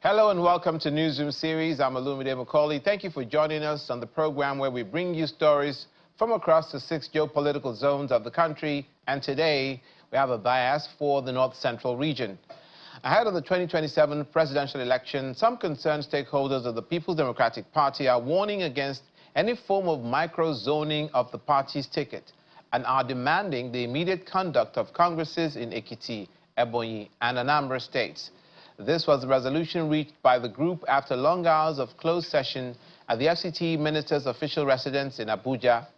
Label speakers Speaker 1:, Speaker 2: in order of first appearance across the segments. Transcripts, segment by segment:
Speaker 1: Hello and welcome to Newsroom series. I'm Olumide Macaulay. Thank you for joining us on the program where we bring you stories from across the 6 geopolitical zones of the country. And today, we have a bias for the North Central region. Ahead of the 2027 presidential election, some concerned stakeholders of the People's Democratic Party are warning against any form of micro-zoning of the party's ticket and are demanding the immediate conduct of congresses in Ekiti, Ebonyi, and Anambra states. This was the resolution reached by the group after long hours of closed session at the FCT minister's official residence in Abuja.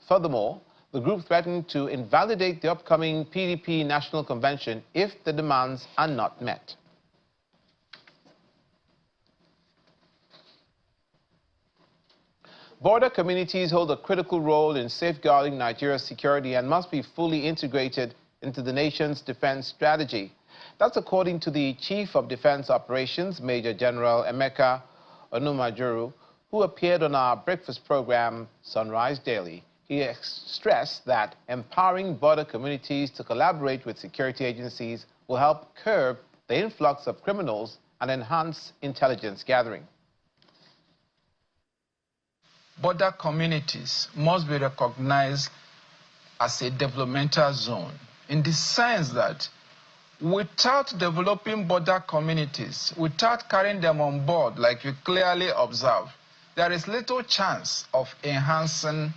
Speaker 1: Furthermore, the group threatened to invalidate the upcoming PDP National Convention if the demands are not met. Border communities hold a critical role in safeguarding Nigeria's security and must be fully integrated into the nation's defense strategy. That's according to the Chief of Defense Operations, Major General Emeka Onumajuru, who appeared on our breakfast program, Sunrise Daily. He stressed that empowering border communities to collaborate with security agencies will help curb the influx of criminals and enhance intelligence gathering.
Speaker 2: Border communities must be recognized as a developmental zone in the sense that without developing border communities, without carrying them on board, like you clearly observe, there is little chance of enhancing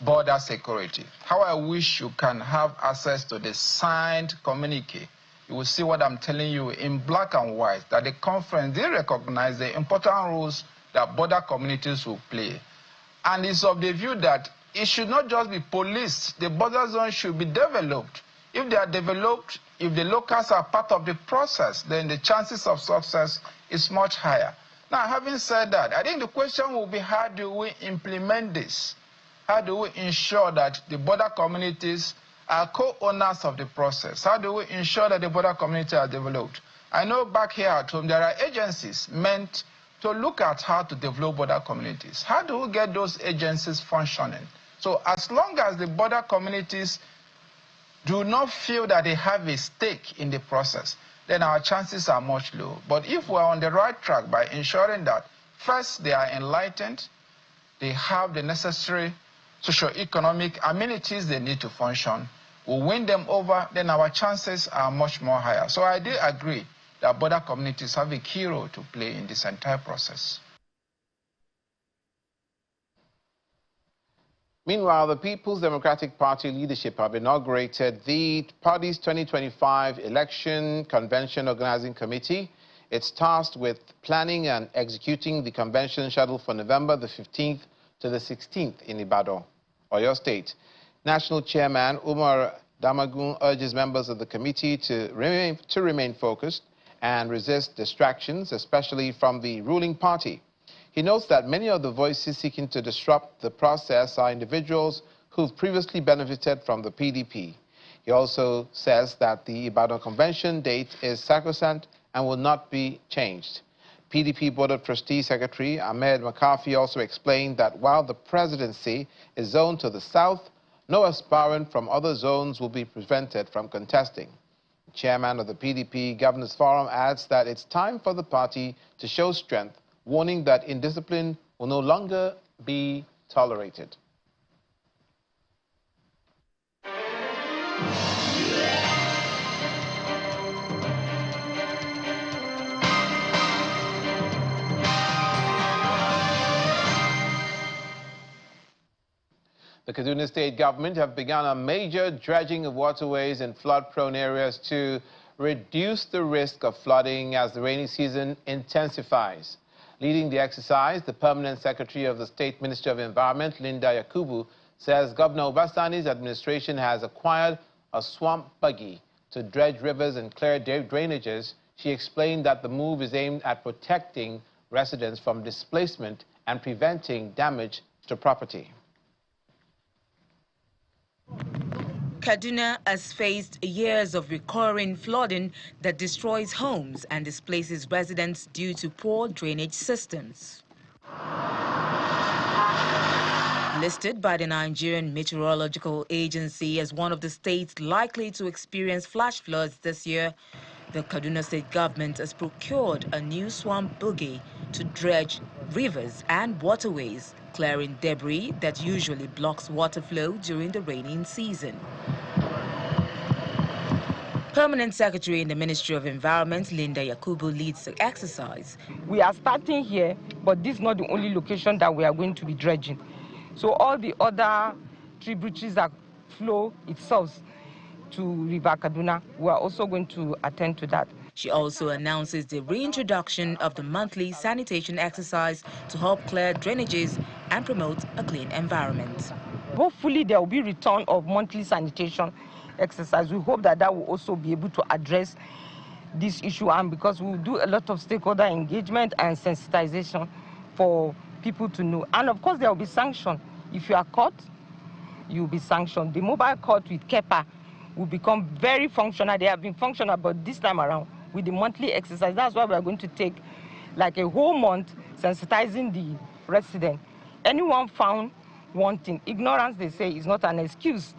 Speaker 2: border security. How I wish you can have access to the signed communique. You will see what I'm telling you in black and white, that the conference, they recognize the important roles that border communities will play. And it's of the view that it should not just be policed. The border zone should be developed. If they are developed, if the locals are part of the process, then the chances of success is much higher. Now, having said that, I think the question will be, how do we implement this? How do we ensure that the border communities are co-owners of the process? How do we ensure that the border community are developed? I know back here at home there are agencies meant to look at how to develop border communities. How do we get those agencies functioning? So as long as the border communities do not feel that they have a stake in the process, then our chances are much low. But if we're on the right track by ensuring that, first, they are enlightened, they have the necessary socio-economic amenities they need to function, we'll win them over, then our chances are much more higher. So I do agree that border communities have a key role to play in this entire process.
Speaker 1: Meanwhile, the People's Democratic Party leadership have inaugurated the party's 2025 Election Convention Organizing Committee. It's tasked with planning and executing the convention scheduled for November the 15th to the 16th in Ibadan, Oyo State. National Chairman Umar Damagun urges members of the committee to remain focused and resist distractions, especially from the ruling party. He notes that many of the voices seeking to disrupt the process are individuals who've previously benefited from the PDP. He also says that the Ibadan Convention date is sacrosanct and will not be changed. PDP Board of Trustees Secretary Ahmed McCarthy also explained that while the presidency is zoned to the south, no aspirant from other zones will be prevented from contesting. The chairman of the PDP Governors Forum adds that it's time for the party to show strength, warning that indiscipline will no longer be tolerated. The Kaduna state government have begun a major dredging of waterways in flood-prone areas to reduce the risk of flooding as the rainy season intensifies. Leading the exercise, the permanent secretary of the State Ministry of Environment, Linda Yakubu, says Governor Obasani's administration has acquired a swamp buggy to dredge rivers and clear drainages. She explained that the move is aimed at protecting residents from displacement and preventing damage to property.
Speaker 3: Kaduna has faced years of recurring flooding that destroys homes and displaces residents due to poor drainage systems. Listed by the Nigerian Meteorological Agency as one of the states likely to experience flash floods this year, The Kaduna state government has procured a new swamp buggy to dredge rivers and waterways, clearing debris that usually blocks water flow during the rainy season. Permanent Secretary in the Ministry of Environment, Linda Yakubu, leads the exercise.
Speaker 4: We are starting here, but this is not the only location that we are going to be dredging. So all the other tributaries that flow itself to River Kaduna, we are also going to attend to that.
Speaker 3: She also announces the reintroduction of the monthly sanitation exercise to help clear drainages and promote a clean environment.
Speaker 4: Hopefully there will be return of monthly sanitation exercise. We hope that that will also be able to address this issue, and because we will do a lot of stakeholder engagement and sensitization for people to know. And of course there will be sanction. If you are caught, you will be sanctioned. The mobile court with KEPA will become very functional. They have been functional, but this time around with the monthly exercise, that's why we are going to take like a whole month sensitizing the resident. Anyone found wanting, ignorance, they say, is not an excuse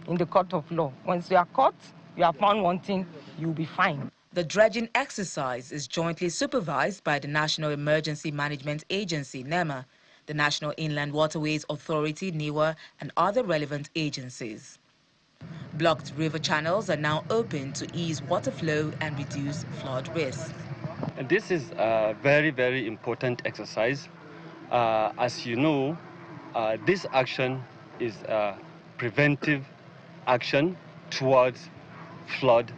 Speaker 4: in the court of law. Once you are caught, you are found wanting, you will be fined.
Speaker 3: The dredging exercise is jointly supervised by the National Emergency Management Agency, NEMA, the National Inland Waterways Authority, NIWA, and other relevant agencies. Blocked river channels are now open to ease water flow and reduce flood risk.
Speaker 5: And this is a very, very important exercise. As you know, this action is a preventive action towards flood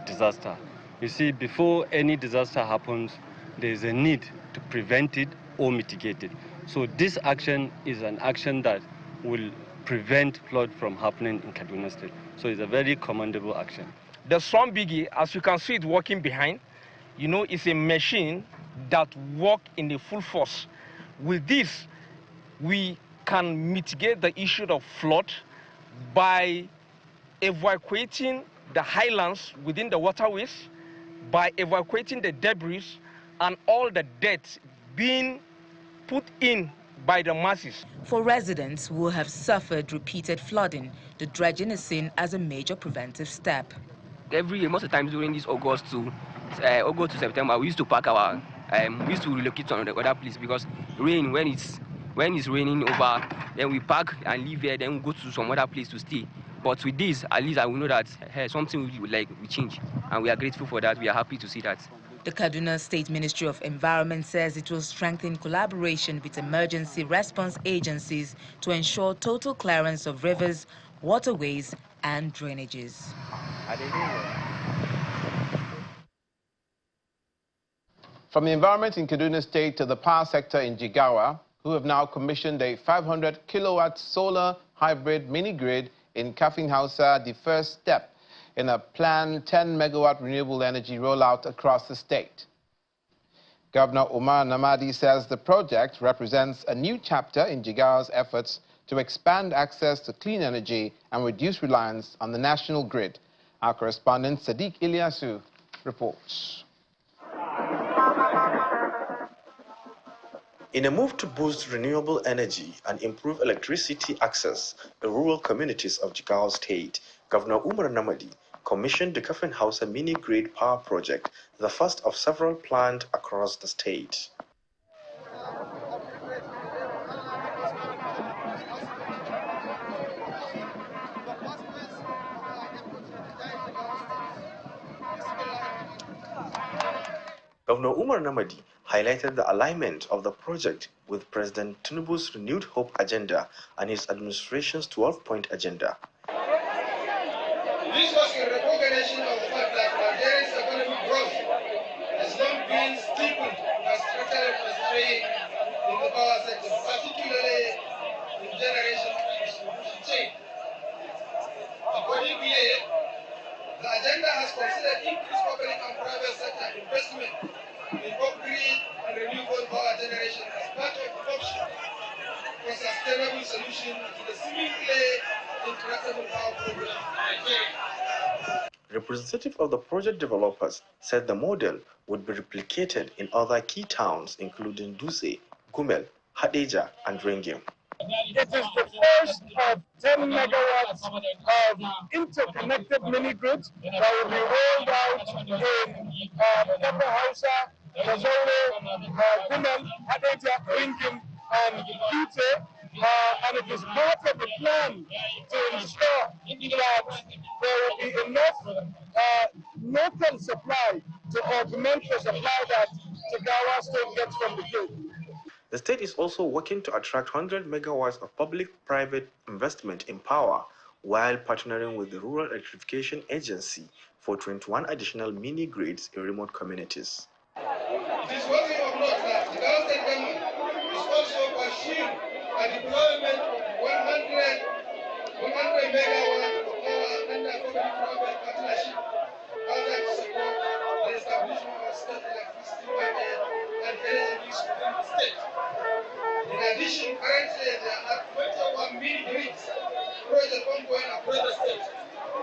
Speaker 5: disaster. You see, before any disaster happens, there is a need to prevent it or mitigate it. So this action is an action that will prevent flood from happening in Kaduna State. So it's a very commendable action.
Speaker 6: The swamp biggie, as you can see it working behind, you know, it's a machine that works in the full force. With this, we can mitigate the issue of flood by evacuating the highlands within the waterways, by evacuating the debris and all the debt being put in by the masses.
Speaker 3: For residents who have suffered repeated flooding, the dredging is seen as a major preventive step.
Speaker 7: Every year, most of the times during this August to September, we used to pack our, we used to relocate to another place because rain, when it's raining over, then we pack and leave here, then we go to some other place to stay. But with this, at least I will know that something will change, and we are grateful for that. We are happy to see that.
Speaker 3: The Kaduna State Ministry of Environment says it will strengthen collaboration with emergency response agencies to ensure total clearance of rivers, waterways, and drainages.
Speaker 1: From the environment in Kaduna State to the power sector in Jigawa, who have now commissioned a 500-kilowatt solar hybrid mini-grid in Hausa, the first step in a planned 10-megawatt renewable energy rollout across the state. Governor Umar Namadi says the project represents a new chapter in Jigawa's efforts to expand access to clean energy and reduce reliance on the national grid. Our correspondent Sadiq Ilyasu reports.
Speaker 8: In a move to boost renewable energy and improve electricity access in rural communities of Jigawa State, Governor Umar Namadi commissioned the Hausa mini-grid power project, the first of several planned across the state. Governor Umar Namadi highlighted the alignment of the project with President Tinubu's renewed hope agenda and his administration's 12-point agenda.
Speaker 9: This was in recognition of the fact that Nigeria's economic growth has long been stifled by structural constraints in the power sector, particularly in generation and distribution chain. Accordingly, the agenda has considered increased public and private sector investment in both green and renewable power generation as part of the option for sustainable solution to the seemingly intractable power problem in Nigeria.
Speaker 8: Representative of the project developers said the model would be replicated in other key towns including Dutse, Gumel, Hadeja, and Rengim.
Speaker 10: It is the first of 10 megawatt of interconnected mini-grids that will be rolled out in Hausa, Kazoro, Guman, Adeja, Ringim, and Kute. And it is part of the plan to ensure that there will be enough local supply to augment the supply that Jigawa State gets from the grid.
Speaker 8: The state is also working to attract 100 megawatts of public-private investment in power while partnering with the Rural Electrification Agency for 21 additional mini-grids in remote communities.
Speaker 9: It is worthy of note that the Jigawa State government is also pursuing a deployment of 100 megawatts of power under public-private partnership to support the establishment of state electricity market and energy use within the state. In addition, currently there are 21 mini-grids project ongoing across the state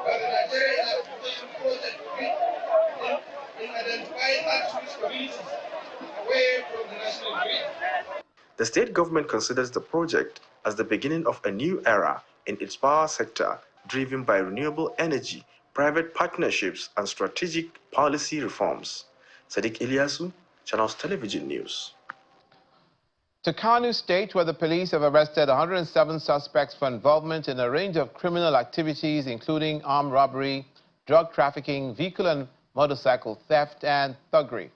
Speaker 9: by the Nigeria Electrification Project grid in identified at-risk communities away from the national grid.
Speaker 8: The state government considers the project as the beginning of a new era in its power sector, driven by renewable energy, private partnerships, and strategic policy reforms. Sadiq Ilyasu, Channels Television News.
Speaker 1: To Kano State, where the police have arrested 107 suspects for involvement in a range of criminal activities, including armed robbery, drug trafficking, vehicle and motorcycle theft, and thuggery.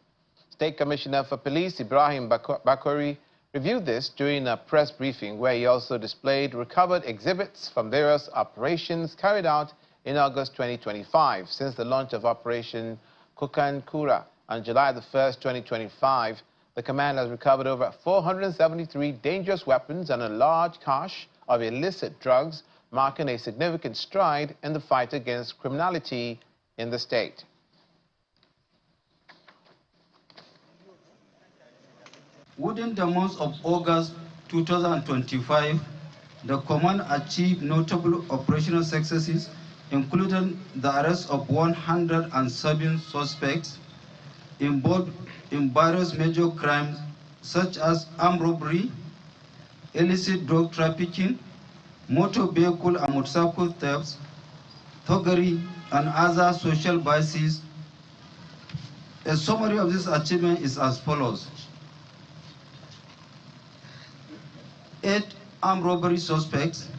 Speaker 1: State Commissioner for Police Ibrahim Bakori reviewed this during a press briefing where he also displayed recovered exhibits from various operations carried out in August 2025. Since the launch of Operation Kukankura on July the 1st, 2025, the command has recovered over 473 dangerous weapons and a large cache of illicit drugs, marking a significant stride in the fight against criminality in the state.
Speaker 11: Within the month of August 2025, the command achieved notable operational successes, including the arrest of 107 suspects involved in various major crimes such as armed robbery, illicit drug trafficking, motor vehicle and motorcycle thefts, thuggery, and other social vices. A summary of this achievement is as follows. 8 armed robbery suspects,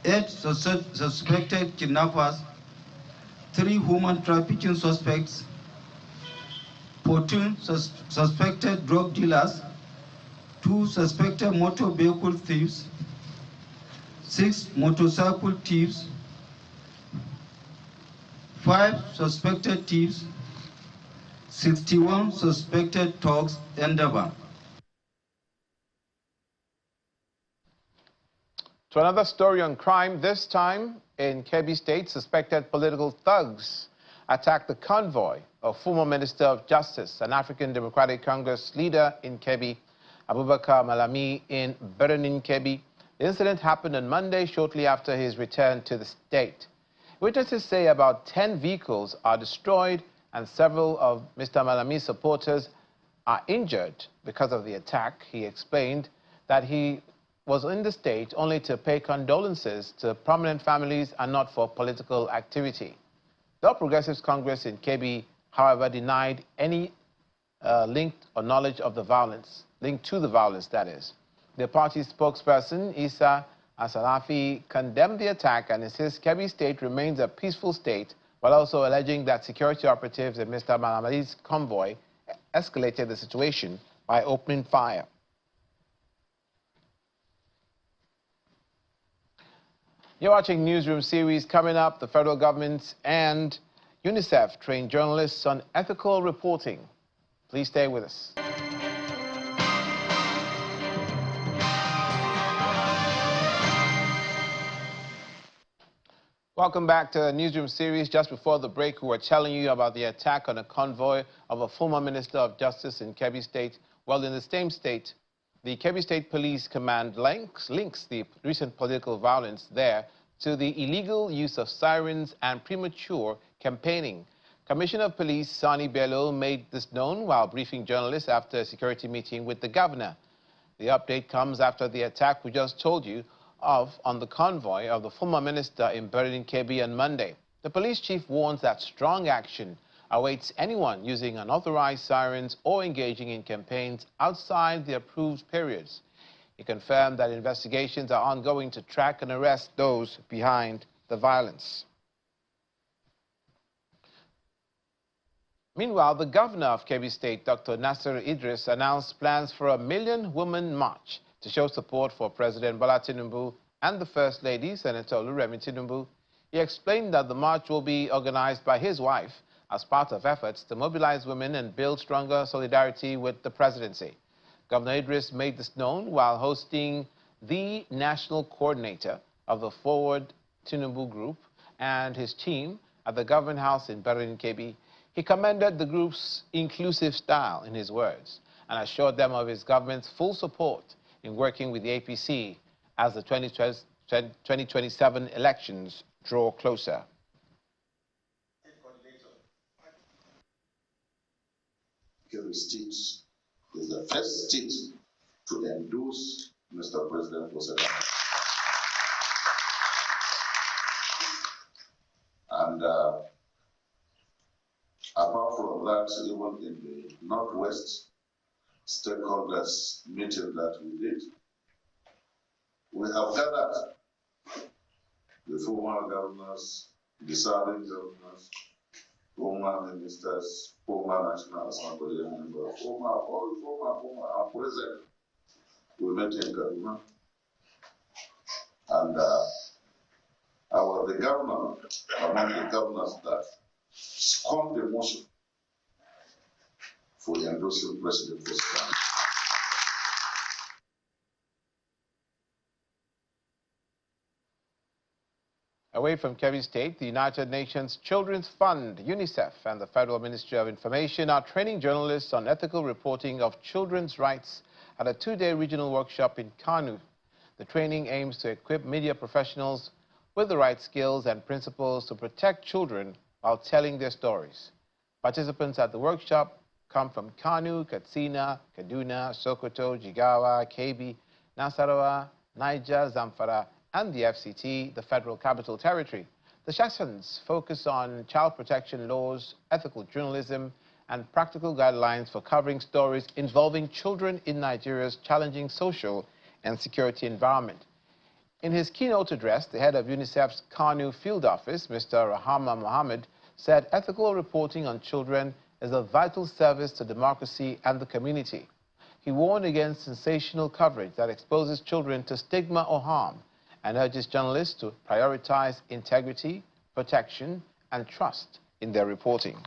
Speaker 11: 8 suspected kidnappers, 3 human trafficking suspects, 14 suspected drug dealers, 2 suspected motor vehicle thieves, 6 motorcycle thieves, 5 suspected thieves, 61 suspected thugs, endeavor.
Speaker 1: To another story on crime, this time in Kebbi State, suspected political thugs attacked the convoy of former Minister of Justice and African Democratic Congress leader in Kebbi, Abubakar Malami, in Birnin Kebbi. The incident happened on Monday shortly after his return to the state. Witnesses say about 10 vehicles are destroyed and several of Mr. Malami's supporters are injured because of the attack. He explained that he was in the state only to pay condolences to prominent families and not for political activity. The All Progressives Congress in Kebbi, however, denied any link or knowledge of the violence, linked to the violence, that is. The party's spokesperson, Isa Asalafi, condemned the attack and insists Kebbi State remains a peaceful state, while also alleging that security operatives in Mr. Malami's convoy escalated the situation by opening fire. You're watching Newsroom series. Coming up, the federal government and UNICEF train journalists on ethical reporting. Please stay with us. Welcome back to the Newsroom series. Just before the break, we were telling you about the attack on a convoy of a former Minister of Justice in Kebbi State. Well, in the same state, the Kebbi State Police Command links the recent political violence there to the illegal use of sirens and premature campaigning. Commissioner of Police Sani Bello made this known while briefing journalists after a security meeting with the governor. The update comes after the attack we just told you on the convoy of the former minister in Kebbi on Monday. The police chief warns that strong action awaits anyone using unauthorized sirens or engaging in campaigns outside the approved periods. He confirmed that investigations are ongoing to track and arrest those behind the violence. Meanwhile, the governor of Kebbi State, Dr. Nasser Idris, announced plans for a million women march to show support for President Bola Tinubu and the First Lady, Senator Oluremi Tinubu. He explained that the march will be organized by his wife as part of efforts to mobilize women and build stronger solidarity with the presidency. Governor Idris made this known while hosting the national coordinator of the Forward Tinubu Group and his team at the Government House in Kebbi. He commended the group's inclusive style, in his words, and assured them of his government's full support in working with the APC as the 2027 elections draw closer.
Speaker 12: Kebbi State is the first state to endorse Mr. President Joseph. And apart from that, even in the Northwest stakeholders meeting that we did, we have gathered the former governors, the serving governors, former ministers, former National Assembly members, former and present. We met in Kaduna, and the governor, among the governors that scorned the motion for endorsing President Joseph.
Speaker 1: Away from Kebbi State, the United Nations Children's Fund, UNICEF, and the Federal Ministry of Information are training journalists on ethical reporting of children's rights at a two-day regional workshop in Kano. The training aims to equip media professionals with the right skills and principles to protect children while telling their stories. Participants at the workshop come from Kano, Katsina, Kaduna, Sokoto, Jigawa, Kebbi, Nasarawa, Niger, Zamfara, and the FCT, the Federal Capital Territory. The sessions focus on child protection laws, ethical journalism, and practical guidelines for covering stories involving children in Nigeria's challenging social and security environment. In his keynote address, the head of UNICEF's Kano field office, Mr. Rahama Mohammed, said ethical reporting on children is a vital service to democracy and the community. He warned against sensational coverage that exposes children to stigma or harm and urges journalists to prioritize integrity, protection, and trust in their reporting.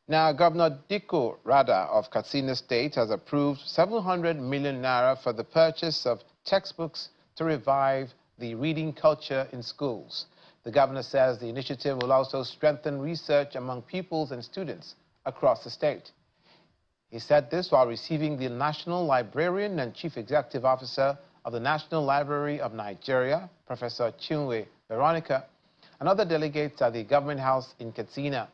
Speaker 1: Now, Governor Diko Rada of Katsina State has approved 700 million naira for the purchase of textbooks to revive the reading culture in schools. The governor says the initiative will also strengthen research among pupils and students across the state. He said this while receiving the National Librarian and Chief Executive Officer of the National Library of Nigeria, Professor Chinwe Veronica, and other delegates at the Government House in Katsina.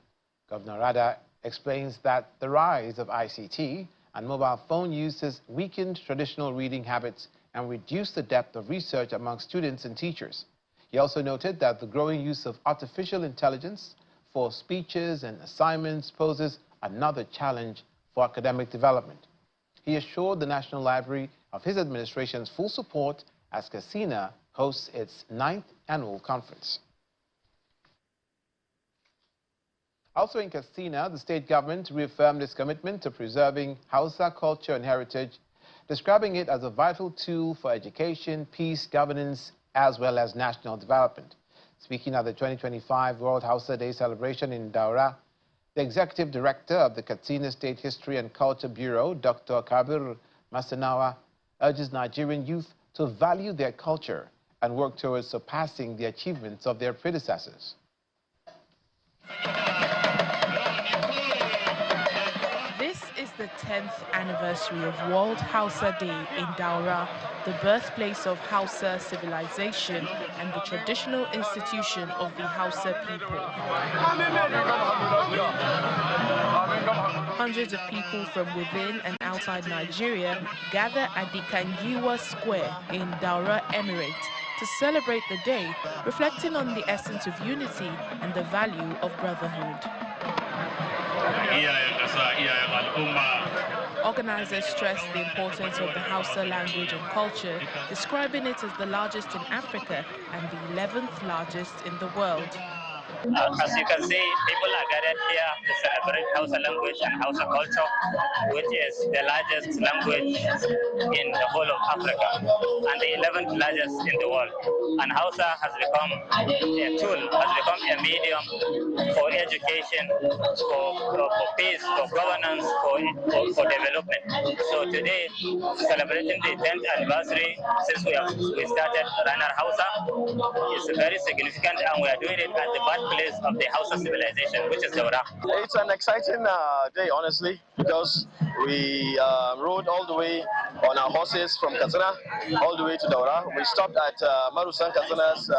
Speaker 1: Governor Rada explains that the rise of ICT and mobile phone use has weakened traditional reading habits and reduced the depth of research among students and teachers. He also noted that the growing use of artificial intelligence for speeches and assignments poses another challenge for academic development. He assured the National Library of his administration's full support as Katsina hosts its 9th annual conference. Also in Katsina, the state government reaffirmed its commitment to preserving Hausa culture and heritage, describing it as a vital tool for education, peace, governance, as well as national development. Speaking at the 2025 World Hausa Day celebration in Daura, the executive director of the Katsina State History and Culture Bureau, Dr. Kabir Masanawa, urges Nigerian youth to value their culture and work towards surpassing the achievements of their predecessors.
Speaker 3: This is
Speaker 13: the 10th anniversary of World Hausa Day in Daura, the birthplace of Hausa civilization and the traditional institution of the Hausa people. Hundreds of people from within and outside Nigeria gather at the Kangiwa Square in Daura Emirate to celebrate the day, reflecting on the essence of unity and the value of brotherhood. Organizers stress the importance of the Hausa language and culture, describing it as the largest in Africa and the 11th largest in the world.
Speaker 14: As you can see, people are gathered here to celebrate Hausa language and Hausa culture, which is the largest language in the whole of Africa and the 11th largest in the world. And Hausa has become a tool, has become a medium for education, for peace, for governance, for development. So today, celebrating the 10th anniversary since we started Ranar Hausa is very significant, and we are doing it at the birthplace of the Hausa civilization, which is Daura.
Speaker 15: It's an exciting day, honestly, because we rode all the way on our horses from Katsina all the way to Daura. We stopped at Marusan Katsina's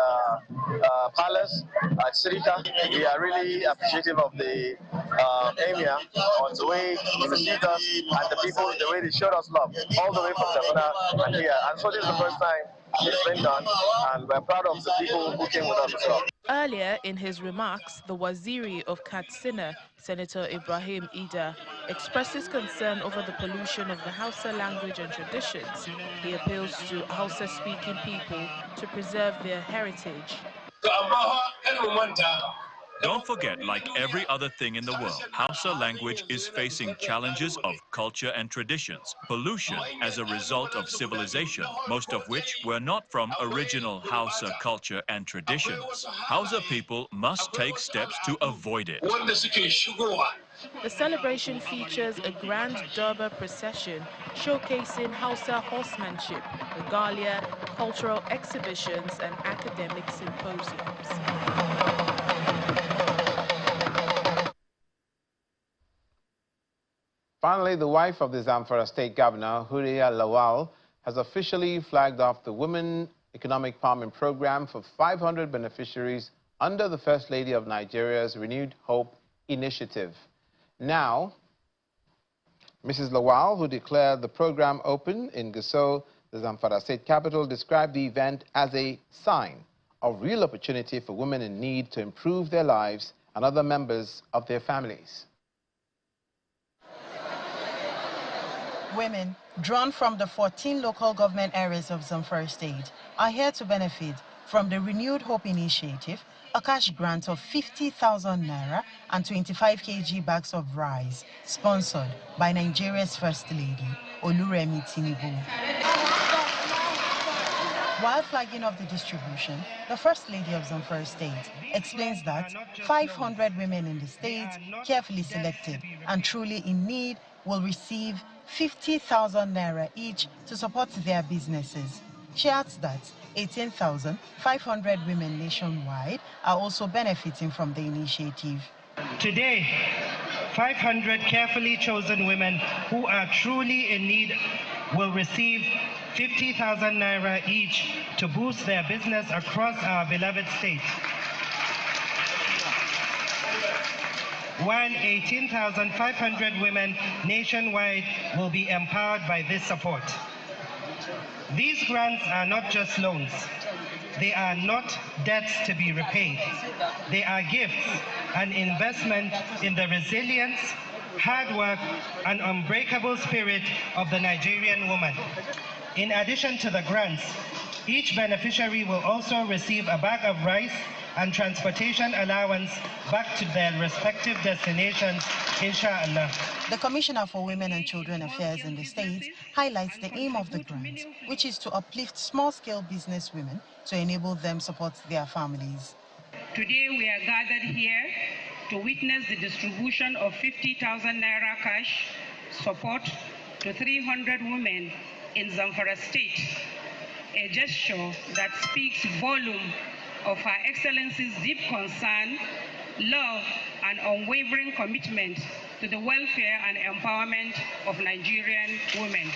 Speaker 15: palace at Sirika. We are really appreciative of the emir on the way to receive us and the people, the way they showed us love, all the way from Katsina and here. And so this is the first time it's been done, and we're proud of the people who came with us as well.
Speaker 13: Earlier in his remarks, the Waziri of Katsina, Senator Ibrahim Ida, expresses concern over the pollution of the Hausa language and traditions. He appeals to Hausa-speaking people to preserve their heritage.
Speaker 16: Don't forget, like every other thing in the world, Hausa language is facing challenges of culture and traditions, pollution as a result of civilization, most of which were not from original Hausa culture and traditions. Hausa people must take steps to avoid it.
Speaker 13: The celebration features a grand Durbar procession showcasing Hausa horsemanship, regalia, cultural exhibitions and academic symposiums.
Speaker 1: Finally, the wife of the Zamfara State Governor, Huriya Lawal, has officially flagged off the Women Economic Empowerment Program for 500 beneficiaries under the First Lady of Nigeria's Renewed Hope initiative. Now, Mrs. Lawal, who declared the program open in Gusau, the Zamfara State capital, described the event as a sign of real opportunity for women in need to improve their lives and other members of their families.
Speaker 17: Women, drawn from the 14 local government areas of Zamfara State, are here to benefit from the Renewed Hope Initiative, a cash grant of 50,000 naira and 25 kg bags of rice, sponsored by Nigeria's First Lady, Oluremi Tinubu. While flagging off the distribution, the First Lady of Zamfara State explains that 500 women in the state, carefully selected and truly in need, will receive 50,000 naira each to support their businesses. She adds that 18,500 women nationwide are also benefiting from the initiative.
Speaker 18: Today, 500 carefully chosen women who are truly in need will receive 50,000 naira each to boost their business across our beloved state. 18,500 women nationwide will be empowered by this support. These grants are not just loans. They are not debts to be repaid. They are gifts, an investment in the resilience, hard work, and unbreakable spirit of the Nigerian woman. In addition to the grants, each beneficiary will also receive a bag of rice and transportation allowance back to their respective destinations, inshallah.
Speaker 17: The Commissioner for Women and Children Affairs in the state highlights the aim of the grant, which is to uplift small-scale business women to enable them support their families.
Speaker 19: Today we are gathered here to witness the distribution of 50,000 naira cash support to 300 women in Zamfara State, a gesture that speaks volume of Her Excellency's deep concern, love, and unwavering commitment to the welfare and empowerment of Nigerian women.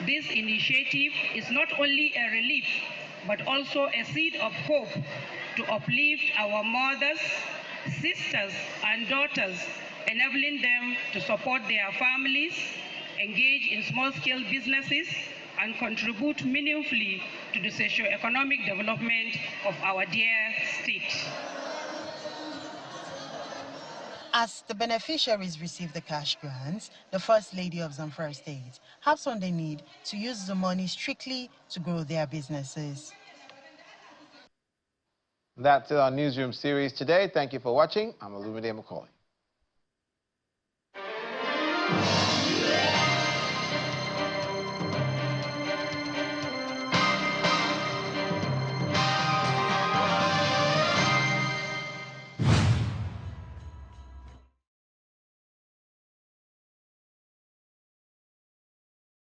Speaker 19: This initiative is not only a relief, but also a seed of hope to uplift our mothers, sisters, and daughters, enabling them to support their families, engage in small-scale businesses, and contribute meaningfully to the socio-economic development of our dear state.
Speaker 17: As the beneficiaries receive the cash grants, the First Lady of Zamfara State has on the need to use the money strictly to grow their businesses.
Speaker 1: That's our Newsroom series today. Thank you for watching. I'm Olumide Macaulay.